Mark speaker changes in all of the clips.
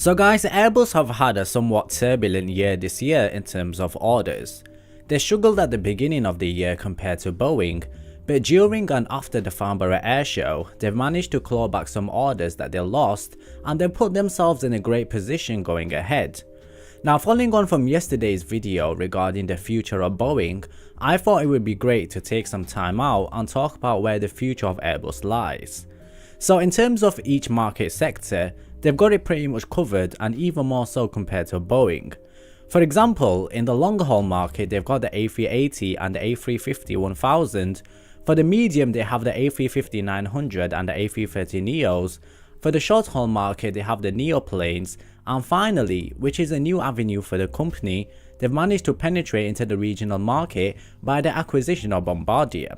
Speaker 1: So guys, Airbus have had a somewhat turbulent year this year in terms of orders. They struggled at the beginning of the year compared to Boeing, but during and after the Farnborough Air Show, they've managed to claw back some orders that they lost and they put themselves in a great position going ahead. Now, following on from yesterday's video regarding the future of Boeing, I thought it would be great to take some time out and talk about where the future of Airbus lies. So in terms of each market sector, they've got it pretty much covered, and even more so compared to Boeing. For example, in the long haul market, they've got the A380 and the A350-1000. For the medium, they have the A350-900 and the A330neos. For the short haul market, they have the neo planes. And finally, which is a new avenue for the company, they've managed to penetrate into the regional market by the acquisition of Bombardier.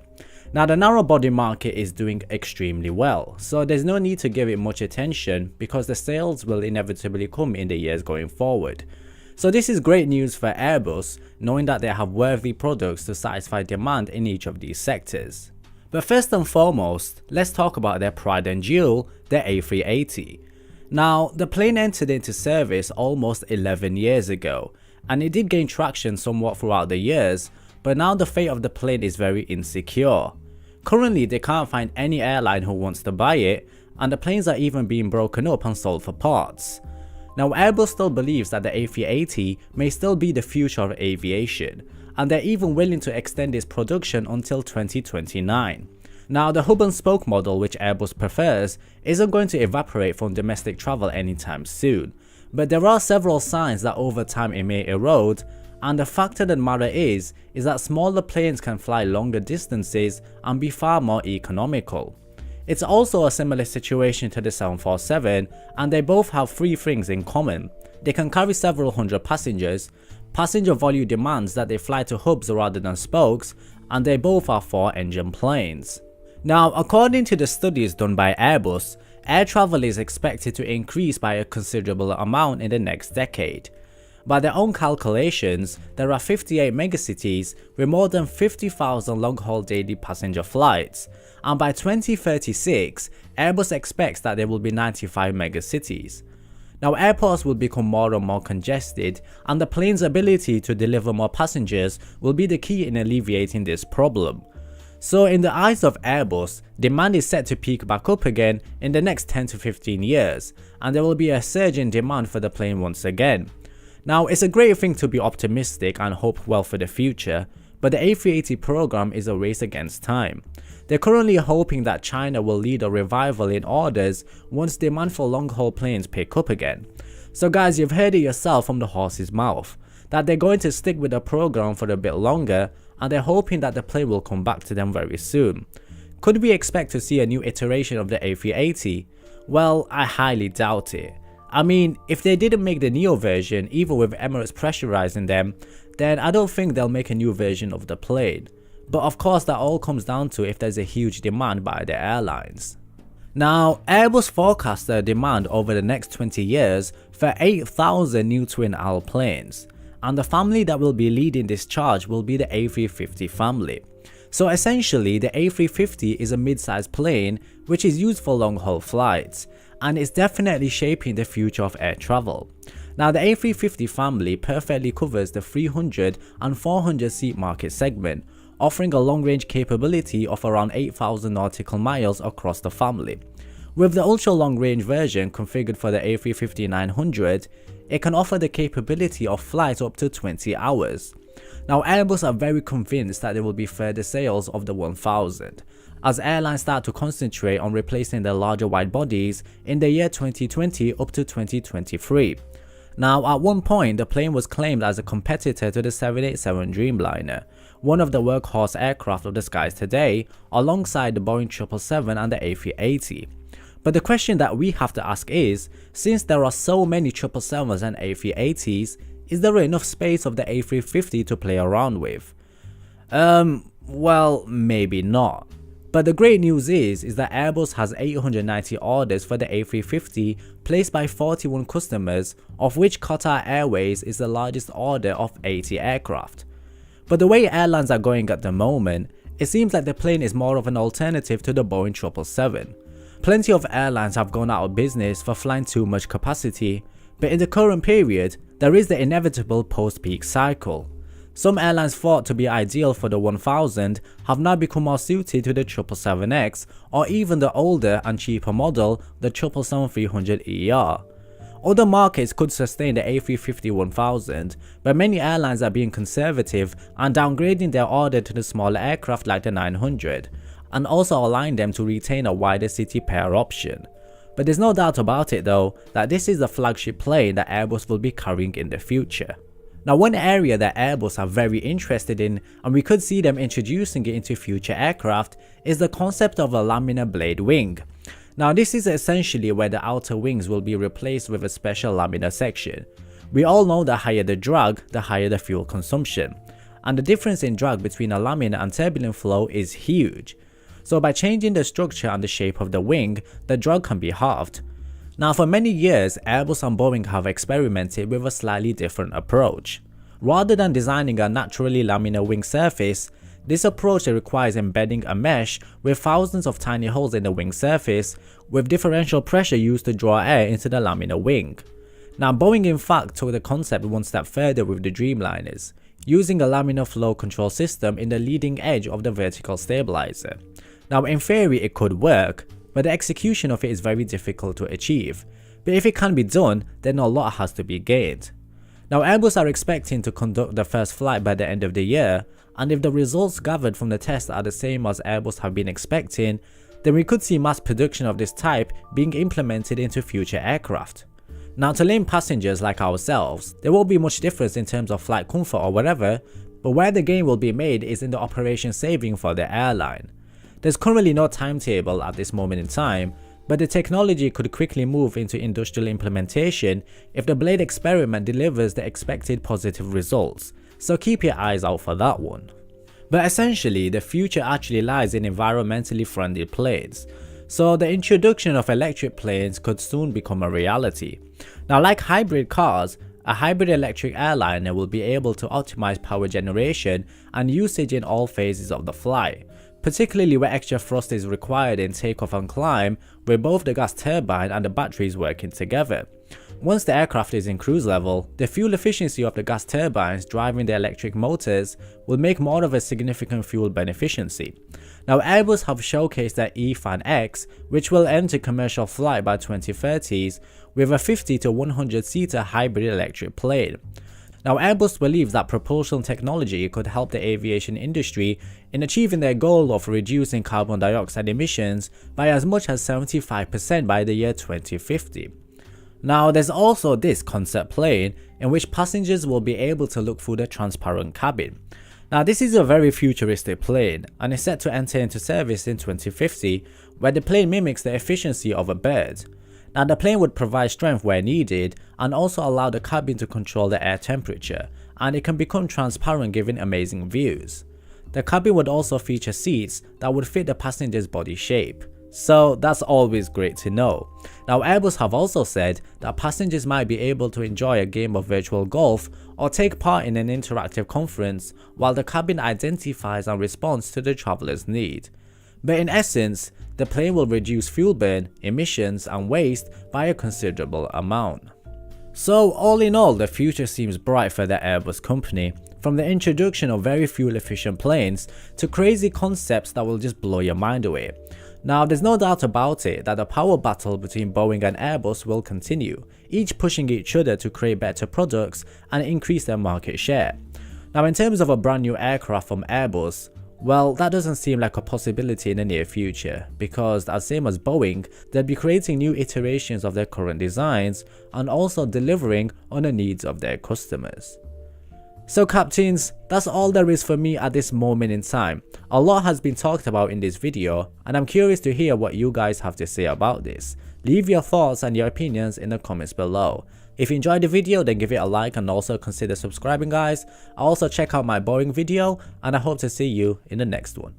Speaker 1: Now, the narrow body market is doing extremely well, so there's no need to give it much attention because the sales will inevitably come in the years going forward. So this is great news for Airbus, knowing that they have worthy products to satisfy demand in each of these sectors. But first and foremost, let's talk about their pride and jewel, the A380. Now, the plane entered into service almost 11 years ago, and it did gain traction somewhat throughout the years, but now the fate of the plane is very insecure. Currently, they can't find any airline who wants to buy it, and the planes are even being broken up and sold for parts. Now, Airbus still believes that the A380 may still be the future of aviation, and they're even willing to extend its production until 2029. Now, the hub and spoke model, which Airbus prefers, isn't going to evaporate from domestic travel anytime soon, but there are several signs that over time it may erode, and the fact of the matter is that smaller planes can fly longer distances and be far more economical. It's also a similar situation to the 747, and they both have three things in common. They can carry several hundred passengers, passenger volume demands that they fly to hubs rather than spokes, and they both are 4-engine planes. Now, according to the studies done by Airbus, air travel is expected to increase by a considerable amount in the next decade. By their own calculations, there are 58 megacities with more than 50,000 long-haul daily passenger flights, and by 2036, Airbus expects that there will be 95 megacities. Now, airports will become more and more congested, and the plane's ability to deliver more passengers will be the key in alleviating this problem. So in the eyes of Airbus, demand is set to peak back up again in the next 10 to 15 years, and there will be a surge in demand for the plane once again. Now, it's a great thing to be optimistic and hope well for the future, but the A380 program is a race against time. They're currently hoping that China will lead a revival in orders once demand for long-haul planes pick up again. So guys, you've heard it yourself from the horse's mouth, that they're going to stick with the program for a bit longer, and they're hoping that the plane will come back to them very soon. Could we expect to see a new iteration of the A380? Well, I highly doubt it. I mean, if they didn't make the Neo version, even with Emirates pressurizing them, then I don't think they'll make a new version of the plane. But of course, that all comes down to if there's a huge demand by the airlines. Now, Airbus forecasts their demand over the next 20 years for 8,000 new twin-aisle planes, and the family that will be leading this charge will be the A350 family. So essentially, the A350 is a mid-sized plane which is used for long-haul flights, and it's definitely shaping the future of air travel. Now, the A350 family perfectly covers the 300 and 400 seat market segment, offering a long-range capability of around 8,000 nautical miles across the family. With the ultra-long-range version configured for the A350-900, it can offer the capability of flight up to 20 hours. Now, Airbus are very convinced that there will be further sales of the 1000, as airlines start to concentrate on replacing their larger wide bodies in the year 2020 up to 2023. Now, at one point, the plane was claimed as a competitor to the 787 Dreamliner, one of the workhorse aircraft of the skies today, alongside the Boeing 777 and the A380. But the question that we have to ask is, since there are so many 777s and A380s, is there enough space of the A350 to play around with? Well, maybe not. But the great news is that Airbus has 890 orders for the A350 placed by 41 customers, of which Qatar Airways is the largest order of 80 aircraft. But the way airlines are going at the moment, it seems like the plane is more of an alternative to the Boeing 777. Plenty of airlines have gone out of business for flying too much capacity, But in the current period, there is the inevitable post-peak cycle. Some airlines thought to be ideal for the 1000 have now become more suited to the 777X or even the older and cheaper model, the 777-300ER. Other markets could sustain the A350-1000, but many airlines are being conservative and downgrading their order to the smaller aircraft like the 900, and also allowing them to retain a wider city pair option. But there's no doubt about it though, that this is the flagship plane that Airbus will be carrying in the future. Now, one area that Airbus are very interested in, and we could see them introducing it into future aircraft, is the concept of a laminar blade wing. Now, this is essentially where the outer wings will be replaced with a special laminar section. We all know the higher the drag, the higher the fuel consumption. And the difference in drag between a laminar and turbulent flow is huge. So by changing the structure and the shape of the wing, the drag can be halved. Now, for many years, Airbus and Boeing have experimented with a slightly different approach. Rather than designing a naturally laminar wing surface, this approach requires embedding a mesh with thousands of tiny holes in the wing surface, with differential pressure used to draw air into the laminar wing. Now, Boeing in fact took the concept one step further with the Dreamliners, using a laminar flow control system in the leading edge of the vertical stabilizer. Now, in theory it could work, but the execution of it is very difficult to achieve. But if it can be done, then a lot has to be gained. Now, Airbus are expecting to conduct the first flight by the end of the year, and if the results gathered from the test are the same as Airbus have been expecting, then we could see mass production of this type being implemented into future aircraft. Now, to lame passengers like ourselves, there won't be much difference in terms of flight comfort or whatever, but where the gain will be made is in the operation saving for the airline. There's currently no timetable at this moment in time, but the technology could quickly move into industrial implementation if the blade experiment delivers the expected positive results, so keep your eyes out for that one. But essentially, the future actually lies in environmentally friendly planes, so the introduction of electric planes could soon become a reality. Now, like hybrid cars, a hybrid electric airliner will be able to optimize power generation and usage in all phases of the flight, particularly where extra thrust is required in takeoff and climb, with both the gas turbine and the batteries working together. Once the aircraft is in cruise level, the fuel efficiency of the gas turbines driving the electric motors will make more of a significant fuel beneficiency. Now, Airbus have showcased their E-Fan X, which will enter commercial flight by 2030s with a 50 to 100 seater hybrid electric plane. Now, Airbus believes that propulsion technology could help the aviation industry in achieving their goal of reducing carbon dioxide emissions by as much as 75% by the year 2050. Now, there's also this concept plane in which passengers will be able to look through the transparent cabin. Now, this is a very futuristic plane and is set to enter into service in 2050, where the plane mimics the efficiency of a bird. Now, the plane would provide strength where needed and also allow the cabin to control the air temperature, and it can become transparent, giving amazing views. The cabin would also feature seats that would fit the passenger's body shape, so that's always great to know. Now, Airbus have also said that passengers might be able to enjoy a game of virtual golf or take part in an interactive conference while the cabin identifies and responds to the traveler's need. But in essence, the plane will reduce fuel burn, emissions and waste by a considerable amount. So all in all, the future seems bright for the Airbus company, from the introduction of very fuel efficient planes to crazy concepts that will just blow your mind away. Now, there's no doubt about it that the power battle between Boeing and Airbus will continue, each pushing each other to create better products and increase their market share. Now, in terms of a brand new aircraft from Airbus, well, that doesn't seem like a possibility in the near future, because as same as Boeing, they'll be creating new iterations of their current designs and also delivering on the needs of their customers. So captains, that's all there is for me at this moment in time. A lot has been talked about in this video, and I'm curious to hear what you guys have to say about this. Leave your thoughts and your opinions in the comments below. If you enjoyed the video, then give it a like and also consider subscribing, guys. Also check out my Boeing video, and I hope to see you in the next one.